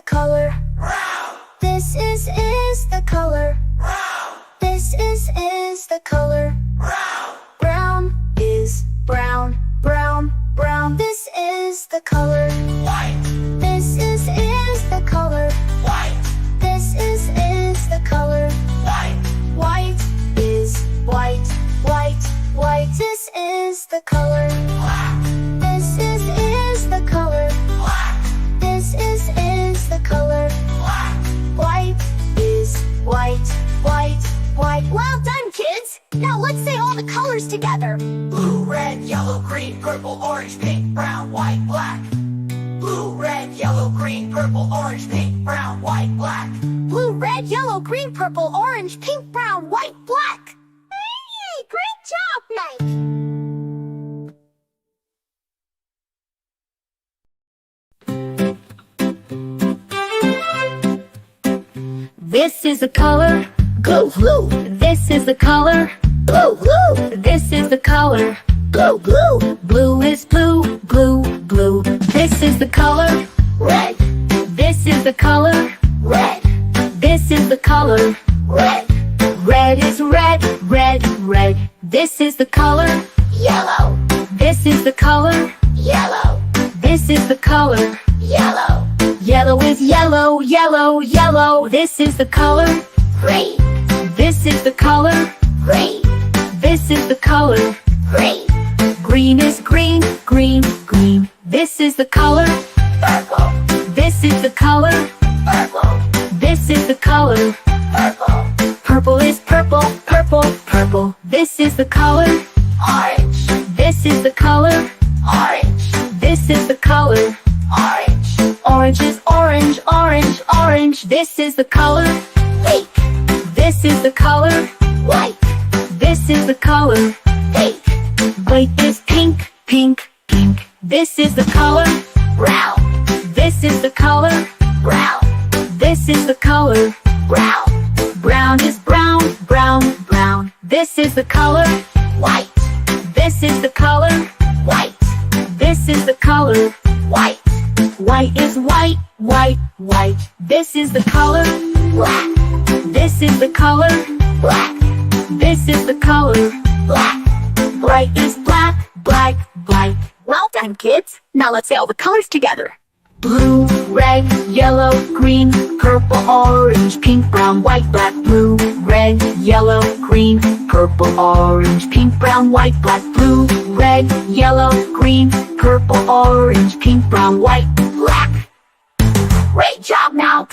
color. This is the color. This is the color. Brown is brown, brown, brown. This is the color. White, This is the color. white, This is the color. white, White is white, white, white. This is the color. black, This is the color. black, This is the color. black. White is white, white, white. Well done, kids! Now let's say all the colors together. Blue, red, yellow, green, purple, orange, pink, brown, white, black. Blue, red, yellow, green, purple, orange, pink, brown, white, black. Blue, red, yellow, green, purple, orange, pink, brown, white, black. Hey, great job, Mike! This is the color. Blue, blue, This is the color. blue, blue, This is the color. blue, blue. Blue is blue, blue, blue. This is the color. Red, This is the color. red, This is the color. red. Red is red, red, red. This is the color. Yellow, This is the color. yellow, This is the color. yellow. Yellow is yellow, yellow, yellow. This is the color. Green, This is the color. green, This is the color. green. Green is green, green, green. This is the color. Purple, This is the color. purple, This is the color. purple. Purple is purple, purple, purple. This is the color. Orange, This is the color. orange, This is the color. orange. Orange is orange, orange, orange. This is the color. Pink, This is the color. white, This is the color. pink. White is pink, pink, pink. This is the color. Brown, This is the color. brown, This is the color. brown. Brown is brown, brown, brown. This is the color. White, This is the color. white, This is the color. white. White is white, white, white. This is the color. Black, This is the color. black, This is the color. black. Bright is black, black, black. Well done, kids. Now let's say all the colors together. Blue, red, yellow, green, purple, orange, pink, brown, white, black. Blue, red, yellow, green, purple, orange, pink, brown, white, black. Blue, red, yellow, green, purple, orange, pink, brown, white, black. Great job now.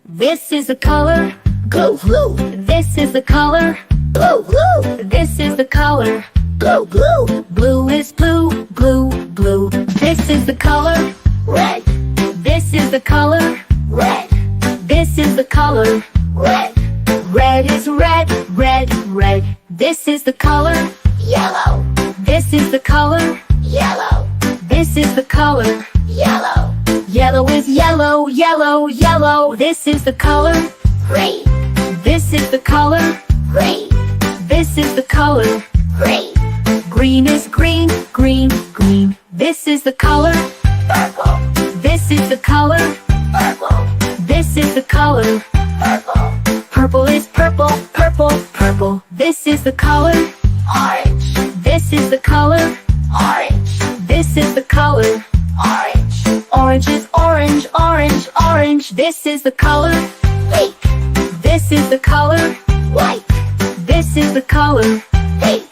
This is the color. Blue, blue, This is the color. blue, blue, This is the color. blue, blue. Blue is blue, blue, blue. This is the color. Red, This is the color. red, This is the color. red. Red is red, red, red. This is the color. Yellow, This is the color. yellow, This is the color. yellow. Yellow is yellow, yellow, yellow. This is the color. Green, This is the color. green, This is the color. green. Green is green, green, green. This is the color. Purple, This is the color. purple, This is the color. purple. Purple is purple, purple, purple. This is the color. Orange, This is the color. orange, This is the color. orange. Orange is orange, orange, orange. This is the color. Pink, This is the color. white, This is the color. pink.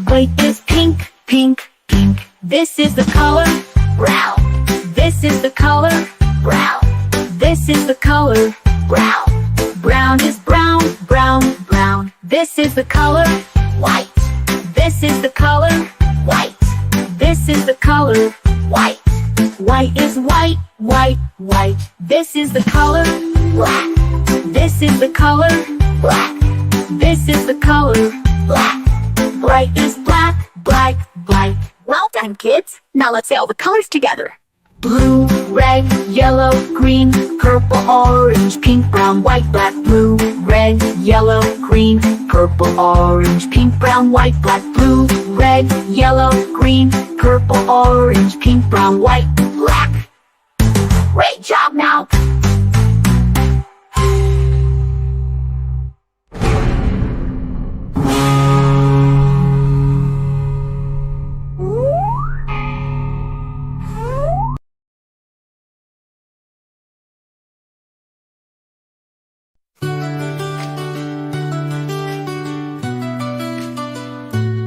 White is pink, pink, pink. This is the color. Brown, This is the color. brown, This is the color. brown. Brown is brown, brown, brown. This is the color. White, This is the color. white, This is the color. white. White is white, white, white. This is the color. Black, This is the color. black, This is the color. black. Bright is black, black, black. Well done, kids. Now let's say all the colors together. Blue, red, yellow, green, purple, orange, pink, brown, white, black. Blue, red, yellow, green, purple, orange, pink, brown, white, black. Blue, red, yellow, green, purple, orange, pink, brown, white, black. Great job now!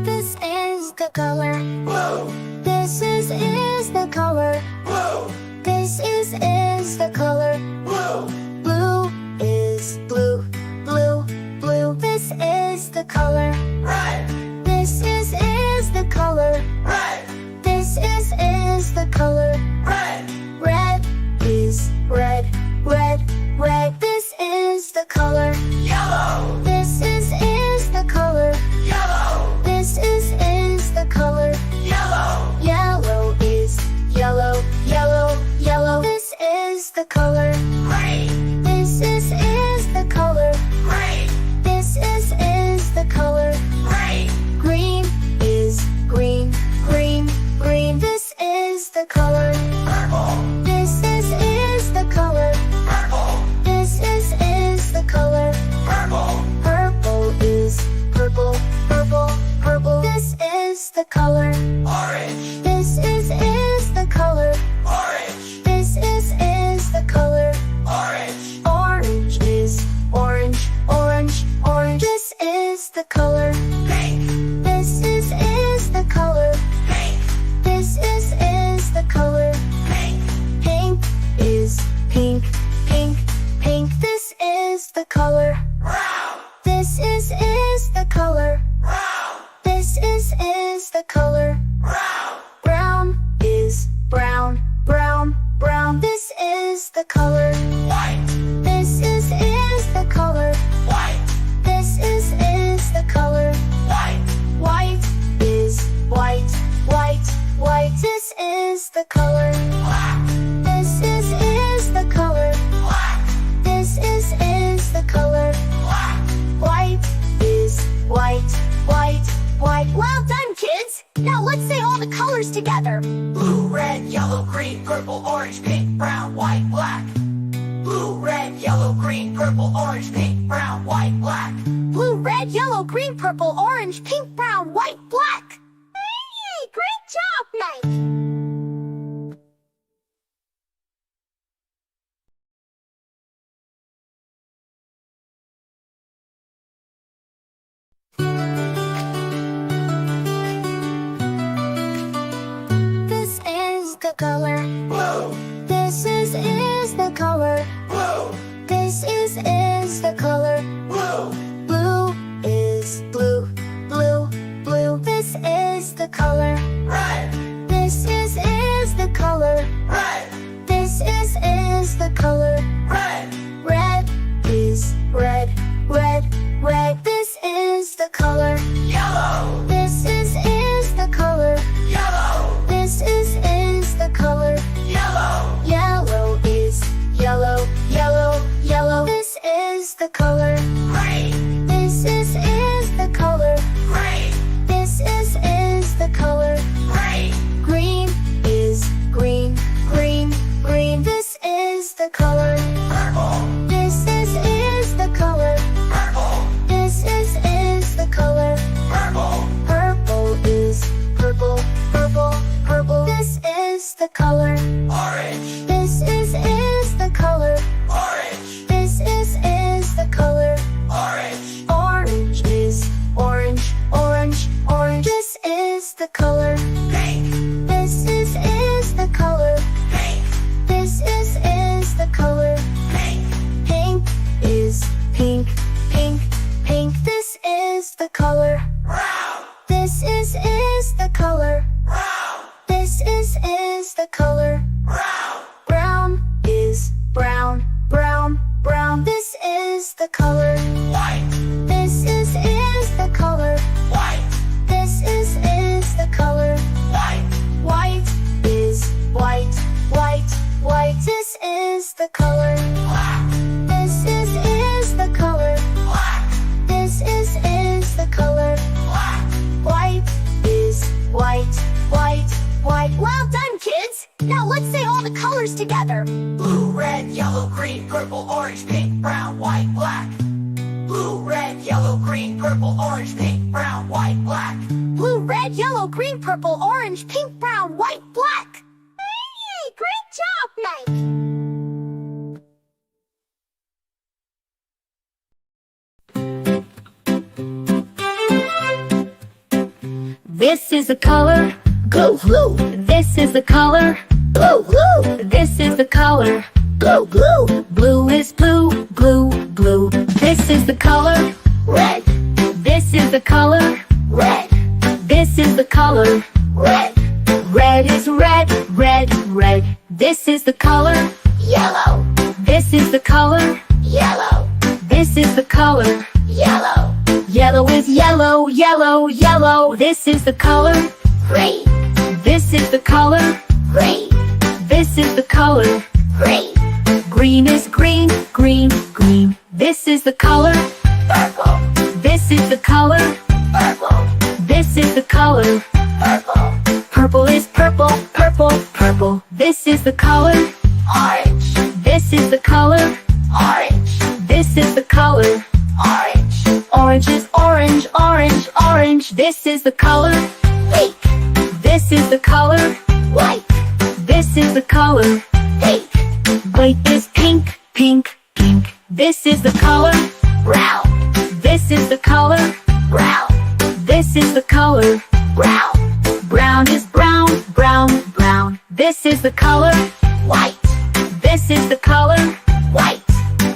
This is the color. Blue, This is the color. blue, This is the color. blue, Blue is blue, blue, blue. This is the color. red, This is the color. red, This is the color. red, Red is red, red, red. This is the color. yellow, This is the color. yellow, This is the color. yellow, Yellow is yellow, yellow, yellow. This is the color. green, This is the color. green, This is the color. green, Green is green, green, green. This is the color. purple, This is the color. purple, This is the color. purple, Purple is purple, purple, purple. This is the color. orange, This is the color. orange, This is the color. orange, Orange is orange, orange, orange. This is the color. pink, This is the color. pink, This is the color. pink, Pink is pink, pink, pink. This is the color. brown, This is the color. brown, This is the color. brown, Brown is brown, brown, brown. This is the color. white, This is the color. white, This is the color. white, White is white, white, white. This is the color. black, This is the color. black, This is the color. black, White is white, white, white. Well done, kids! Now let's say all the colors together. blue, red, yellow, green, purple, orange, pink, brown, white, black. Blue, red, yellow, green, purple, orange, pink, brown, white, black. Blue, red, yellow, green, purple, orange, pink, brown, white, black. Hey, great job, Mike! This is the color. Blue, This is the color. blue, This is the color. blue, Blue is blue, blue, blue. This is the color. red, This is the color. red, This is the color. red, Red is red, red, red. This is the color. yellow, This is the color. yellow, This is the color. yellow, Yellow is yellow, yellow, yellow. This is the color. green, This is the color. green, This is the color. green, Green is green, green, green. This is the color. the color. black, This is the color. black, This is the color. black, White is white, white, white. Well done, kids! Now let's say all the colors together. blue, red, yellow, green, purple, orange, pink, brown, white, black. Blue, red, yellow, green, purple, orange, pink, brown, white, black. Blue, red, yellow, green, purple, orange, pink, brown, white, black. Hey, great job, Mike! This is the color, Blue, blue, this is the color, blue, blue, this is the color. blue, blue. Blue is blue, blue, blue. This is the color, Red, this is the color, red, this is the color. red, Red is red, red, red. This is the color, yellow, this is the color, yellow, this is the color. yellow, Yellow is yellow, yellow, yellow. This is the color, green, this is the color, green, this is the color. green, Green is green, green, green. This is the color, purple, this is the color, purple, this is the color. purple, Purple is purple, purple, purple. This is the color, orange, this is the color, orange, this is the color. orange, Orange is orange, orange, orange. This is the color, pink, this is the color, white, this is the color. pink, White is pink, pink, pink. This is the color, brown, this is the color, brown, this is the color. brown, Brown is brown, brown, brown. This is the color, white, this is the color, white,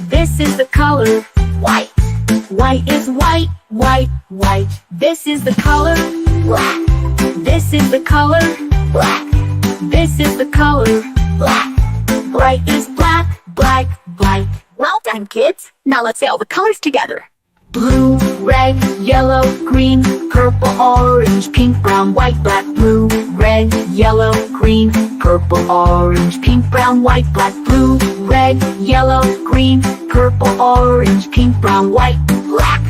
this is the color. white, White is white, white, white. This is the color, black, this is the color, black, this is the color. black. Bright is black, black, black. Well done, kids. Now let's say all the colors together. Blue, red, yellow, green, purple, orange, pink, brown, white, black. Blue, red, yellow, green, purple, orange, pink, brown, white, black. Blue, red, yellow, green, purple, orange, pink, brown, white, black.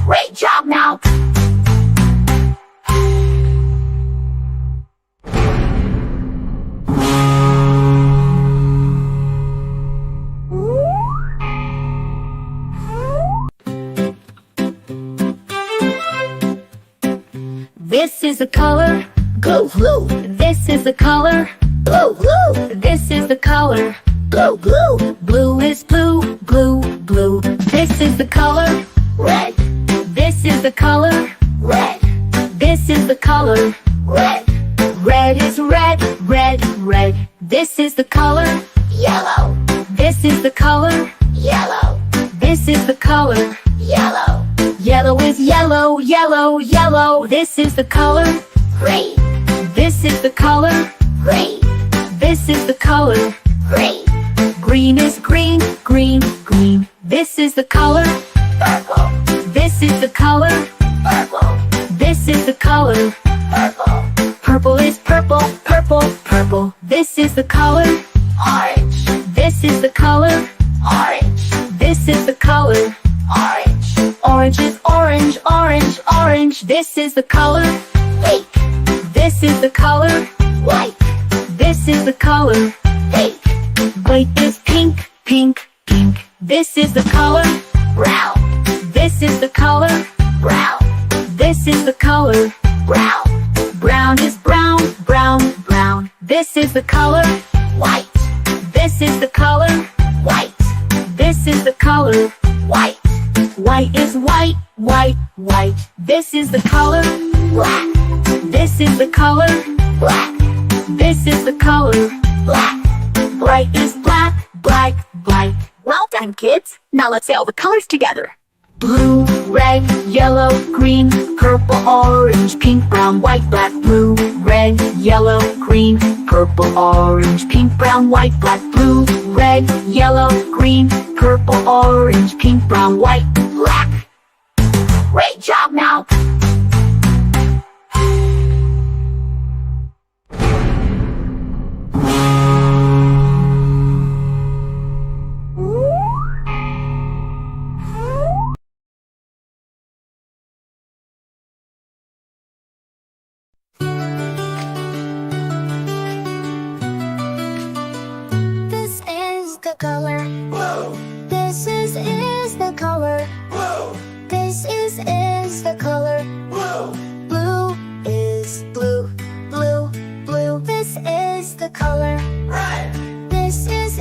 Great job, now. This is the color, Blue, blue, this is the color, blue, blue, this is the color. blue, blue, Blue is blue, blue, blue. This is the color, red, this is the color, red, this is the color. red, Red is red, red, red. This is the color, yellow, this is the color, yellow, this is the color. yellow, Yellow is yellow, yellow, yellow. This is the color, green, this is the color, green, this is the color. green, Green is green, green, green. This is the color, purple, this is the color, purple, this is the color. purple, Purple is purple, purple, purple. This is the color, orange, this is the color, orange, this is the color. orange, Orange is orange, orange, orange. This is the color, pink, this is the color, white, this is the color. pink, White is pink, pink, pink. This is the color, brown, this is the color, brown, this is the color. brown, Brown is brown, brown, brown. This is the color, white, this is the color, white, this is the color. white, White is white, white, white. This is the color, black, this is the color, black, this is the color. black. Bright is black, black, black. Well done, kids. Now let's say all the colors together. Blue, red, yellow, green, purple, orange, pink, brown, white, black. Blue, red, yellow, green, purple, orange, pink, brown, white, black. Blue, red, yellow, green, purple, orange, pink, brown, white, black. Great job, now. the color. blue, This is the color. blue, This is the color. blue, Blue is blue, blue, blue. This is the color. red, This is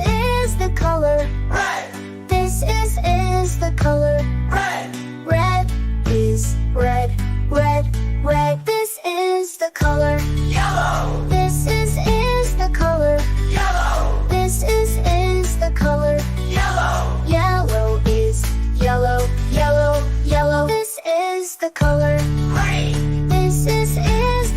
the color. red, This is the color. red, Red is red, red, red. This is the color. yellow, This is the color. yellow, This is the color. yellow, Yellow is yellow, yellow, yellow. This is the color. green, This is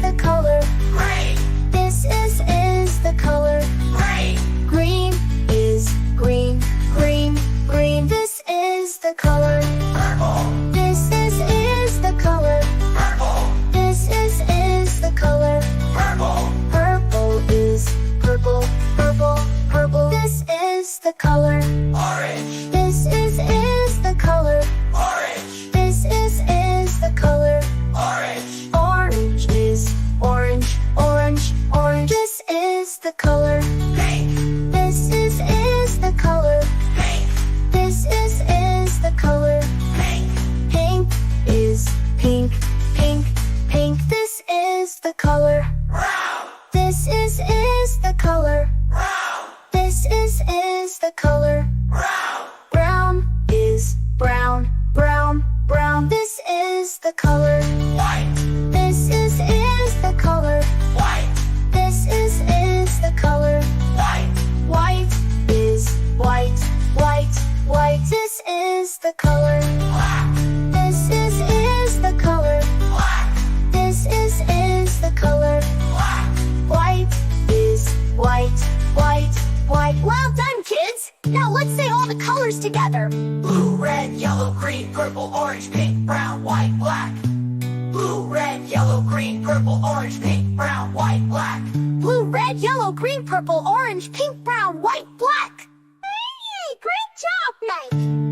the color. green, This is the color. green, Green is green, green, green. This is the color. purple, This is the color. purple, This is the color. purple, Purple is purple, purple, purple. This is the color. orange, This is the color. orange, This is the color. orange, Orange is orange, orange, orange. This is the color. pink, This is the color. pink, This is the color. pink, Pink is pink, pink, pink. This is the color. brown, This is the color. brown, This is the color. brown, Brown is brown, brown, brown. This is the color. white, This is the color. white, This is the color. white, White is white, white, white. This is the color. black, This is the color. black, This is the color. black, White is white, white, white. Well done, kids! Now let's say all the colors together. blue, red, yellow, green, purple, orange, pink, brown, white, black. Blue, red, yellow, green, purple, orange, pink, brown, white, black. Blue, red, yellow, green, purple, orange, pink, brown, white, black. Hey, great job, Mike!